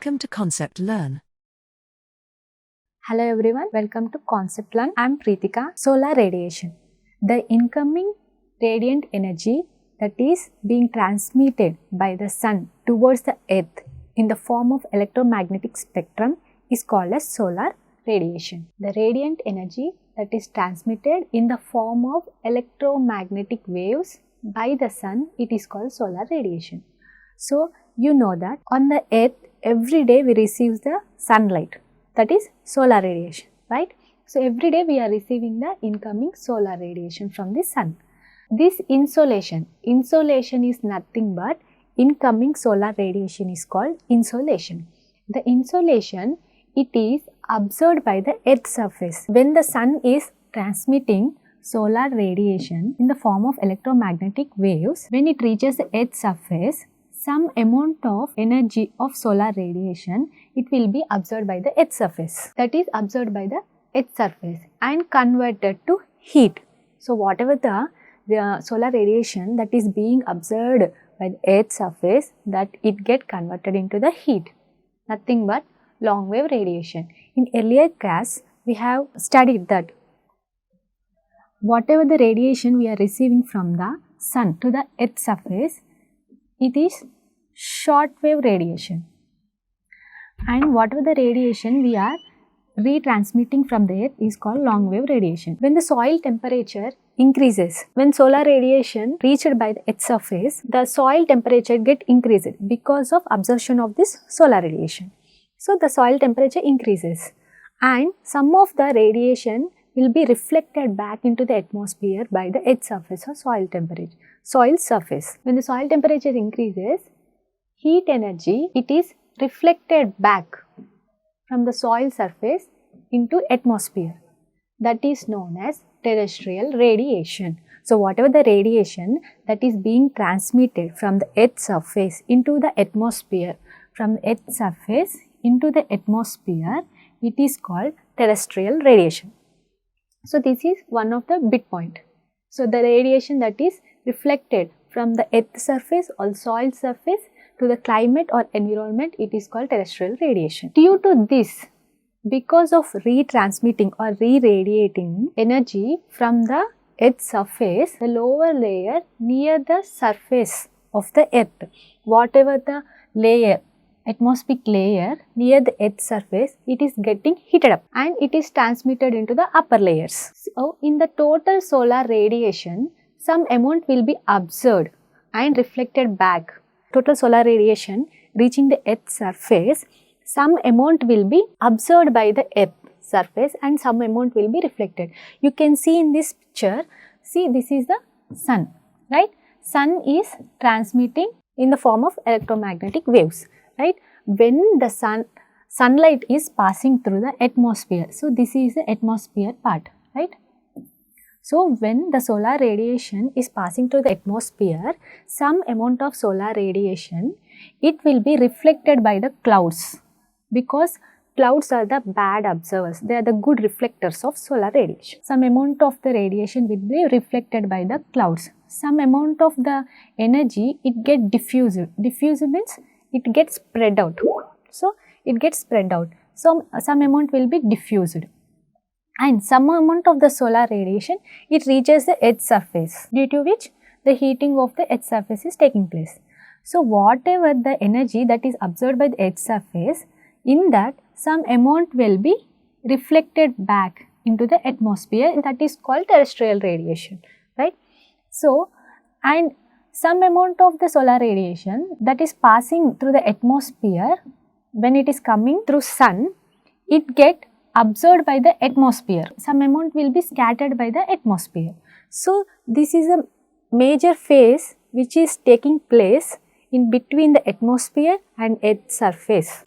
Welcome to Concept Learn. Hello everyone, welcome to Concept Learn. I am Preetika. Solar radiation. The incoming radiant energy that is being transmitted by the sun towards the earth in the form of electromagnetic spectrum is called as solar radiation. The radiant energy that is transmitted in the form of electromagnetic waves by the sun, it is called solar radiation. So, you know that on the earth every day we receive the sunlight, that is solar radiation, right? So, every day we are receiving the incoming solar radiation from the sun. This insolation is nothing but incoming solar radiation is called insolation. The insolation, it is absorbed by the earth's surface. When the sun is transmitting solar radiation in the form of electromagnetic waves, when it reaches the earth's surface, some amount of energy of solar radiation, it will be absorbed by the earth's surface. That is absorbed by the earth's surface and converted to heat. So, whatever the solar radiation that is being absorbed by the earth's surface, that it get converted into the heat. Nothing but long wave radiation. In earlier class, we have studied that whatever the radiation we are receiving from the sun to the earth's surface, it is short wave radiation, and whatever the radiation we are retransmitting from the earth is called long wave radiation. When the soil temperature increases, when solar radiation reached by the earth's surface, the soil temperature get increased because of absorption of this solar radiation. So, the soil temperature increases and some of the radiation will be reflected back into the atmosphere by the earth's surface or soil surface. When the soil temperature increases, heat energy, it is reflected back from the soil surface into atmosphere. That is known as terrestrial radiation. So, whatever the radiation that is being transmitted from the earth's surface into the atmosphere, from the earth's surface into the atmosphere, it is called terrestrial radiation. So, this is one of the big point. So, the radiation that is reflected from the earth's surface or soil surface to the climate or environment, it is called terrestrial radiation. Due to this, because of retransmitting or re-radiating energy from the earth's surface, the lower layer near the surface of the earth, whatever the layer, atmospheric layer near the earth's surface, it is getting heated up and it is transmitted into the upper layers. So, in the total solar radiation, some amount will be absorbed and reflected back. Total solar radiation reaching the earth's surface, some amount will be absorbed by the earth's surface and some amount will be reflected. You can see in this picture, see this is the sun, right? Sun is transmitting in the form of electromagnetic waves, right? When the sunlight is passing through the atmosphere, so this is the atmosphere part, right? So, when the solar radiation is passing through the atmosphere, some amount of solar radiation, it will be reflected by the clouds, because clouds are the bad observers, they are the good reflectors of solar radiation. Some amount of the radiation will be reflected by the clouds. Some amount of the energy, it gets diffused. Diffused means it gets spread out. So, it gets spread out. So, some amount will be diffused. And some amount of the solar radiation, it reaches the earth's surface, due to which the heating of the earth's surface is taking place. So, whatever the energy that is absorbed by the earth's surface, in that some amount will be reflected back into the atmosphere, that is called terrestrial radiation, right? So, and some amount of the solar radiation that is passing through the atmosphere, when it is coming through sun, it get absorbed by the atmosphere. Some amount will be scattered by the atmosphere. So, this is a major phase which is taking place in between the atmosphere and earth's surface.